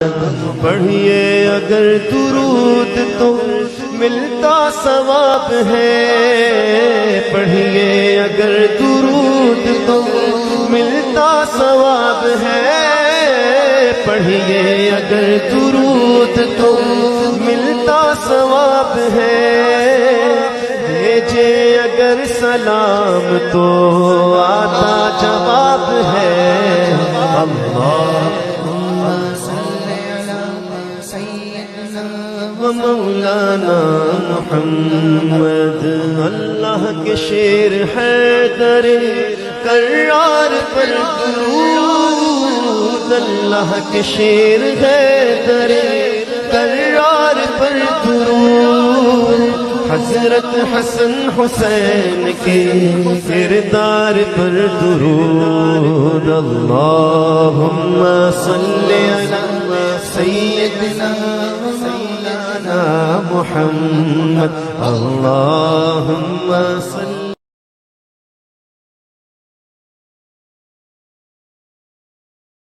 پڑھیے اگر درود تو ملتا ثواب ہے، پڑھیے اگر درود تو ملتا ثواب ہے، پڑھیے اگر درود تو ملتا ثواب ہے، بھیجے اگر سلام تو آتا جواب ہے۔ مولانا محمد، اللہ کے شیر حیدر کرار پر درود، اللہ کے شیر حیدر کرار پر درود، حضرت حسن حسین کے کردار پر درود۔ اللہم صلی علی سیدنا محمد، اللہم صلی